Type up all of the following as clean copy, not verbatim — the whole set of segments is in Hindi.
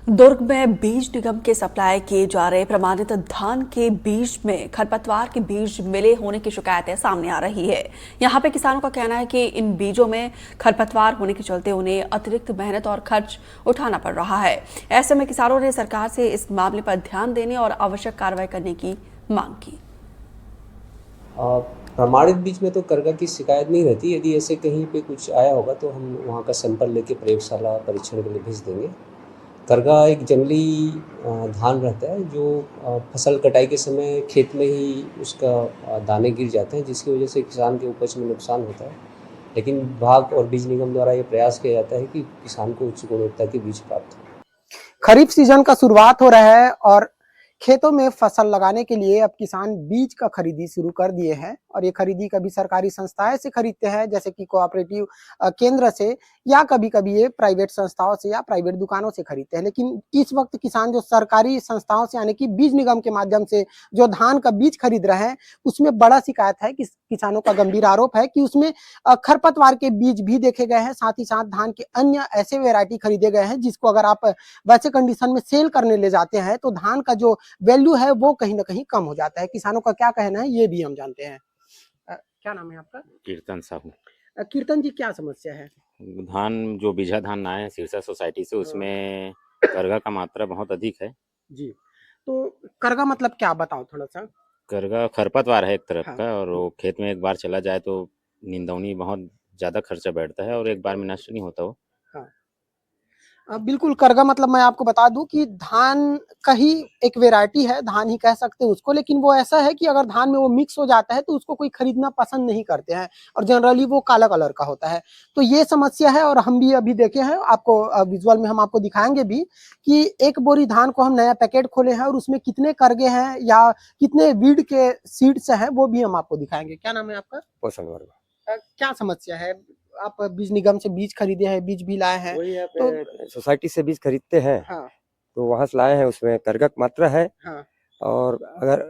दुर्ग में बीज निगम के सप्लाई किए जा रहे प्रमाणित धान के बीज में खरपतवार के बीज मिले होने की शिकायतें सामने आ रही है। यहां पे किसानों का कहना है कि इन बीजों में खरपतवार होने के चलते उन्हें अतिरिक्त मेहनत और खर्च उठाना पड़ रहा है। ऐसे में किसानों ने सरकार से इस मामले पर ध्यान देने और आवश्यक कार्रवाई करने की मांग की। प्रमाणित बीज में तो करगा की शिकायत नहीं रहती। यदि ऐसे कहीं पे कुछ आया होगा तो हम वहाँ का सैंपल लेके प्रयोगशाला परीक्षण के लिए भेज देंगे। करगा एक जंगली धान रहता है जो फसल कटाई के समय खेत में ही उसका दाने गिर जाते हैं, जिसकी वजह से किसान के उपज में नुकसान होता है। लेकिन विभाग और बीज निगम द्वारा ये प्रयास किया जाता है कि किसान को उच्च गुणवत्ता के बीज प्राप्त हो। खरीफ सीजन का शुरुआत हो रहा है और खेतों में फसल लगाने के लिए अब किसान बीज का खरीदी शुरू कर दिए हैं और ये खरीदी कभी सरकारी संस्थाएं से खरीदते हैं जैसे कि कोऑपरेटिव केंद्र से, या कभी कभी ये प्राइवेट संस्थाओं से या प्राइवेट दुकानों से खरीदते हैं। लेकिन इस वक्त किसान जो सरकारी संस्थाओं से यानी कि बीज निगम के माध्यम से जो धान का बीज खरीद रहे हैं उसमें बड़ा शिकायत है कि किसानों का गंभीर आरोप है कि उसमें खरपतवार के बीज भी देखे गए हैं, साथ ही साथ धान के अन्य ऐसे वेराइटी खरीदे गए हैं जिसको अगर आप वैसे कंडीशन में सेल करने ले जाते हैं तो धान का जो वैल्यू है वो कहीं ना कहीं कम हो जाता है। किसानों का क्या कहना है ये भी हम जानते हैं। क्या नाम है आपका? कीर्तन साहू। कीर्तन जी, क्या समस्या है? धान जो बीजा धान आए हैं सिरसा सोसाइटी से, उसमें करगा का मात्रा बहुत अधिक है जी, तो करगा मतलब क्या, बताओ थोड़ा सा। करगा खरपतवार है एक तरफ हाँ। का, और वो खेत में एक बार चला जाए तो निंदौनी बहुत ज्यादा खर्चा बैठता है और एक बार में नष्ट नहीं होता वो। हाँ। बिल्कुल, करगा मतलब मैं आपको बता दूं कि धान का ही एक वैरायटी है, धान ही कह सकते हैं उसको, लेकिन वो ऐसा है कि अगर धान में वो मिक्स हो जाता है तो उसको कोई खरीदना पसंद नहीं करते हैं और जनरली वो काला कलर का होता है। तो ये समस्या है और हम भी अभी देखे हैं, आपको विजुअल में हम आपको दिखाएंगे भी कि एक बोरी धान को हम नया पैकेट खोले हैं और उसमें कितने करगे हैं या कितने वीड के सीड्स हैं वो भी हम आपको दिखाएंगे। क्या नाम है आपका? पोषण वर्ग। क्या समस्या है? आप बीज निगम से बीज खरीदे हैं, बीज भी लाए हैं तो सोसाइटी से बीज खरीदते हैं। हाँ। तो वहां से लाए हैं, उसमें करगक मात्रा है। हाँ। और अगर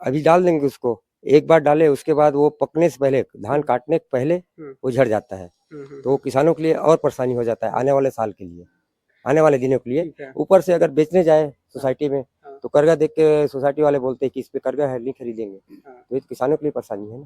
अभी डाल देंगे उसको, एक बार डाले उसके बाद वो पकने से पहले, धान काटने के पहले वो झड़ जाता है। तो किसानों के लिए और परेशानी हो जाता है आने वाले साल के लिए, आने वाले दिनों के लिए। ऊपर से अगर बेचने जाए सोसाइटी में तो करगा देख के सोसाइटी वाले बोलते हैं कि इस पे करगा है, नहीं खरीदेंगे। तो ये किसानों के लिए परेशानी है ना।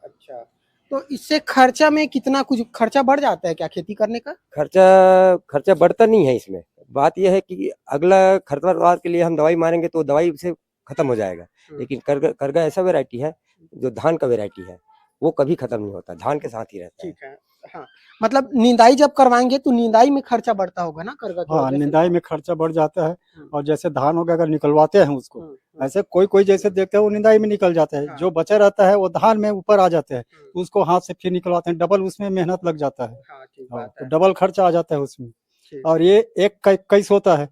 अच्छा, तो इससे खर्चा में कितना कुछ खर्चा बढ़ जाता है क्या खेती करने का? खर्चा बढ़ता नहीं है इसमें। बात यह है कि अगला खरपतवार के लिए हम दवाई मारेंगे तो दवाई से खत्म हो जाएगा, लेकिन करगा ऐसा वैरायटी है जो धान का वैरायटी है, वो कभी खत्म नहीं होता, धान के साथ ही रहता है। ठीक है। हाँ, मतलब निंदाई जब करवाएंगे तो निंदाई में खर्चा बढ़ता होगा ना करगा की हाँ, वजह से? निंदाई में खर्चा बढ़ जाता है। और जैसे धान हो गया, अगर निकलवाते हैं उसको, ऐसे कोई कोई जैसे देखते हैं वो निंदाई में निकल जाता है। जो बचा रहता है वो धान में ऊपर आ जाते हैं, तो उसको हाथ से फिर निकलवाते हैं, डबल उसमें मेहनत लग जाता है। तो डबल खर्चा आ जाता है उसमें। और ये एक कैस होता है,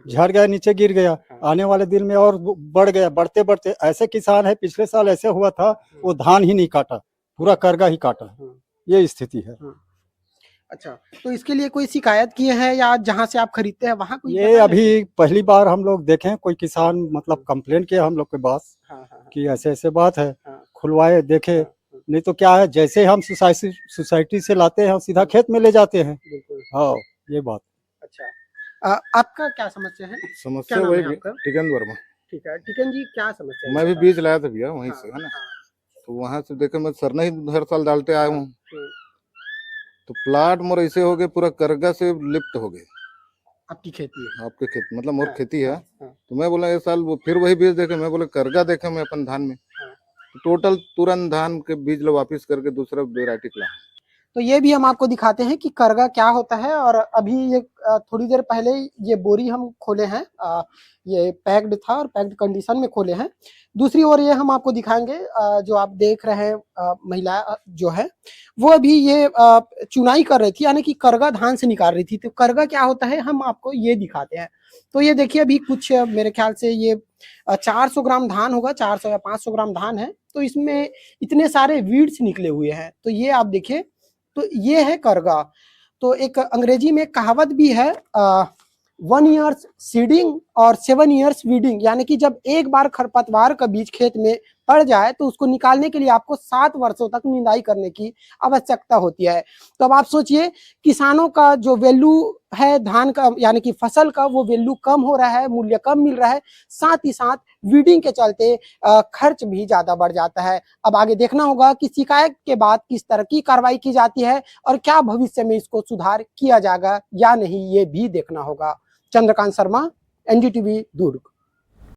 झड़ गया, नीचे गिर गया, आने वाले दिन में और बढ़ गया। बढ़ते बढ़ते ऐसे किसान है, पिछले साल ऐसे हुआ था, वो धान ही नहीं काटा, पूरा करगा ही काटा। ये स्थिति है। अच्छा, तो इसके लिए कोई शिकायत किए हैं या जहाँ से आप खरीदते हैं वहाँ कोई? ये अभी पहली बार हम लोग देखें, कोई किसान मतलब कंप्लेन किया हम लोग के पास कि ऐसे ऐसे बात है, खुलवाए देखे। नहीं तो क्या है, जैसे हम सोसाइटी से लाते हैं सीधा खेत में ले जाते हैं। हाँ, ये बात। अच्छा, आपका क्या समस्या है? समस्या वही टिकन वर्मा। ठीक है, टिकन जी, क्या समस्या है? मैं भी बीज लाया था भैया वहीं से, है ना। तो वहां से देखे, मैं सरना ही हर साल डालते आया हूँ। तो प्लाट मोर ऐसे हो गए, पूरा करगा से लिप्त हो गए। आपकी खेती है? आपके खेत मतलब मोर खेती है। तो मैं बोला इस साल वो फिर वही बीज देखे, मैं बोला करगा देखे मैं अपन धान में। तो टोटल तुरंत धान के बीज लो वापिस करके दूसरा वेराइटी ला। तो ये भी हम आपको दिखाते हैं कि करगा क्या होता है। और अभी ये थोड़ी देर पहले ये बोरी हम खोले हैं, ये पैक्ड था और पैक्ड कंडीशन में खोले हैं। दूसरी ओर ये हम आपको दिखाएंगे, जो आप देख रहे हैं महिला जो है वो अभी ये चुनाई कर रही थी, यानी कि करगा धान से निकाल रही थी। तो करगा क्या होता है हम आपको ये दिखाते हैं। तो ये देखिए, अभी कुछ मेरे ख्याल से ये 400 ग्राम धान होगा, 400 या 500 ग्राम धान है। तो इसमें इतने सारे वीड्स निकले हुए हैं। तो ये आप देखिए, तो ये है करगा। तो एक अंग्रेजी में कहावत भी है, 1 ईयर्स सीडिंग और 7 ईयर्स वीडिंग, यानी कि जब एक बार खरपतवार का बीज खेत में पड़ जाए तो उसको निकालने के लिए आपको 7 वर्षों तक निंदाई करने की आवश्यकता होती है। तो अब आप सोचिए, किसानों का जो वैल्यू है धान का यानी कि फसल का, वो वैल्यू कम हो रहा है, मूल्य कम मिल रहा है, साथ ही साथ वीडिंग के चलते खर्च भी ज्यादा बढ़ जाता है। अब आगे देखना होगा कि शिकायत के बाद किस तरह की कार्रवाई की जाती है और क्या भविष्य में इसको सुधार किया जाएगा या नहीं, ये भी देखना होगा। चंद्रकांत शर्मा, एनडीटीवी दुर्ग।